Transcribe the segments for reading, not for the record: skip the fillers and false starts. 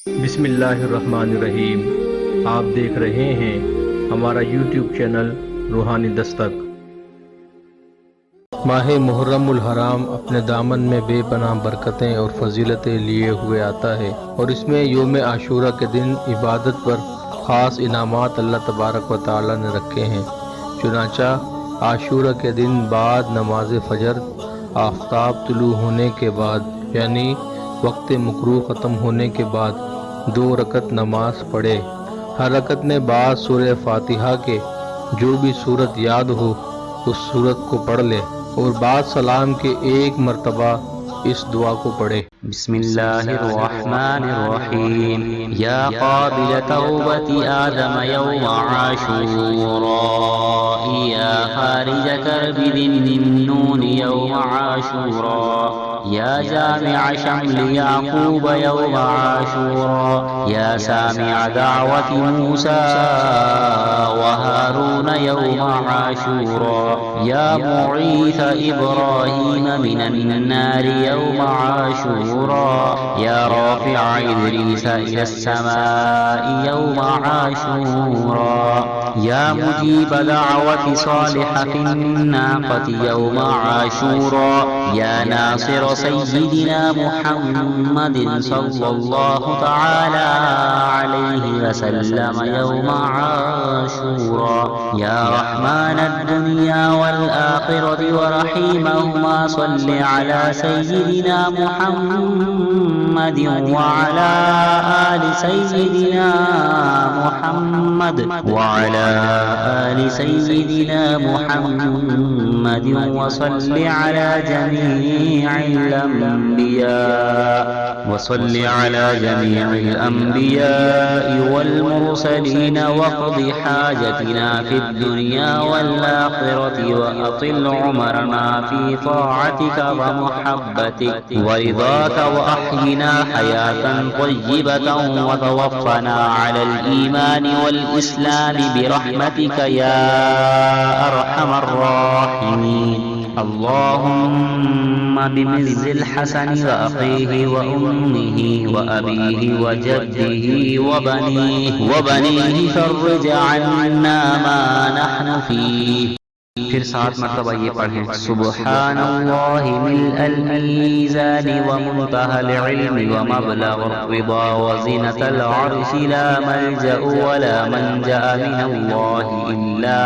बिस्मिल्लाहिर्रहमानिर्रहीम। आप देख रहे हैं हमारा यूट्यूब चैनल रूहानी दस्तक। माह मुहर्रमुल हराम अपने दामन में बेपनाह बरकतें और फजीलतें लिए हुए आता है और इसमें योम आशूरा के दिन इबादत पर ख़ास इनामात अल्लाह तबारक व तआला ने रखे हैं। चुनांचा आशूरा के दिन बाद नमाज फजर आफताब तुलू होने के बाद यानी वक्त मकरू ख़त्म होने के बाद 2 रकत नमाज पढ़े। हर रकत में बाद सूरह फातिहा के जो भी सूरत याद हो उस सूरत को पढ़ ले और बाद सलाम के एक मरतबा इस दुआ को पढ़े। बिस्मिल्लाहिर्रहमानिर्रहीम। या क़ाबिल तौबति आदम यौम आशूरा, या खारिज कर्बि ज़िन्नून यौम आशूरा, या जामिअ शम्लि याक़ूब यौम आशूरा, या सामिअ दअवति मूसा व हारून यौम आशूरा, या मुईथ इब्राहीम मिनन्नार यौम आशूरा, या राफ़िअ इद्रीस इलस्समाइ यौम आशूरा, या मुजीब दअवति सालिह फिन्नाक़ति यौम आशूरा, या नासिर सय्यिदिना मुहम्मदिन सल्लल्लाहु तआला अलैहि वसल्लम यौम आशूरा, या रहमानद दुनिया वल आखिरति व रहीमहुमा सल्लि अला सय्यिदिना मुहम्मदिन व अला आलि सय्यिदिना मुहम्मद व अला आलि सय्यिदिना मुहम्मदिन व सल्लि अला जमीइल अंबियाइ वल मुरसलीन वक़्द हाजतिना फिद दुनिया वल आखिरति व अतिल उमरना फी ताअतिक व मुहब्बतिक व रिदाक व अह्यिना हयातन तय्यिबतन व तवफ़्फ़ना अलल ईमान वल इस्लाम बिरहमतिक या अरहमर राहिमीन। अल्लाहुम्मा बिमिज़्ज़िल हसन व अख़ीहि व उम्मिहि व अबीहि व जद्दिहि व बनीहि फर्रिज अन्ना मा नहनु फ़ीह। फिर 7 मरतबा ये पढ़ें। सुब्हानल्लाहि मिल्अल मीज़ानि व मुंतहल इल्मि व मबलग़र रिदा व ज़ीनतल अर्शि ला मल्जअ व ला मंजअ मिनल्लाहि इल्ला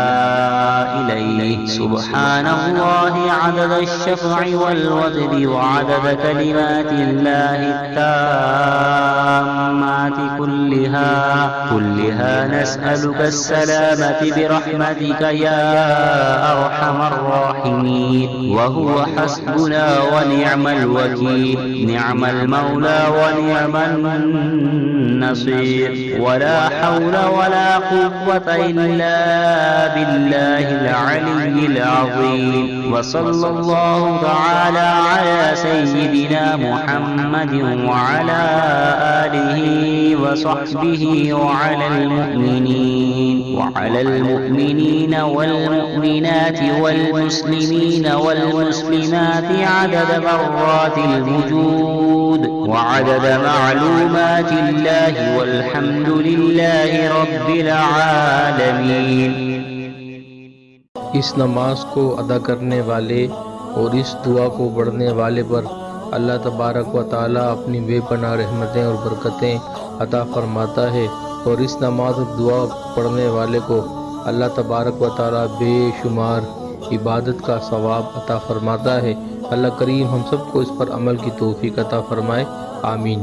इलैहि। सुब्हानल्लाहि अददश शफ़अि वल वज़नि व अदद कलिमातिल्लाहि त्ताम्माति कुल्लिहा नस्अलुका अस्सलामति बिरहमतिक या अरहमर राहिमीन। वहुव हस्बुना व निअमल वकील, निअमल मौला व निअमन नसीर, वला हौल वला कुव्वत इल्ला बिल्लाहिल अलिय्यिल अज़ीम। व सल्लल्लाहु तआला अला सय्यिदिना मुहम्मदिन व अला आलिहि व सहबिहि व अलल मुमिनीन वल मुमिनात वल मुस्लिमीन वल मुस्लिमात अदद मर्रातिल वुजूद व अदद मालूमातिल्लाहि वल्हम्दुलिल्लाहि रब्बिल आलमीन। इस नमाज को अदा करने वाले और इस दुआ को पढ़ने वाले पर अल्लाह तबारक व तआला अपनी बेपनाह रहमतें और बरकतें अता फरमाता है और इस नमाज और दुआ पढ़ने वाले को अल्लाह तबारक व तआला बेशुमार इबादत का सवाब अता फरमाता है। अल्लाह करीम हम सबको इस पर अमल की तौफीक अता फरमाए, आमीन।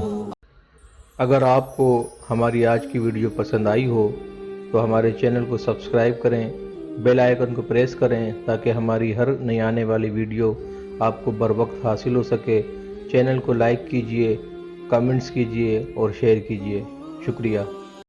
अगर आपको हमारी आज की वीडियो पसंद आई हो तो हमारे चैनल को सब्सक्राइब करें, बेल आइकन को प्रेस करें ताकि हमारी हर नई आने वाली वीडियो आपको बर वक्त हासिल हो सके। चैनल को लाइक कीजिए, कमेंट्स कीजिए और शेयर कीजिए। शुक्रिया।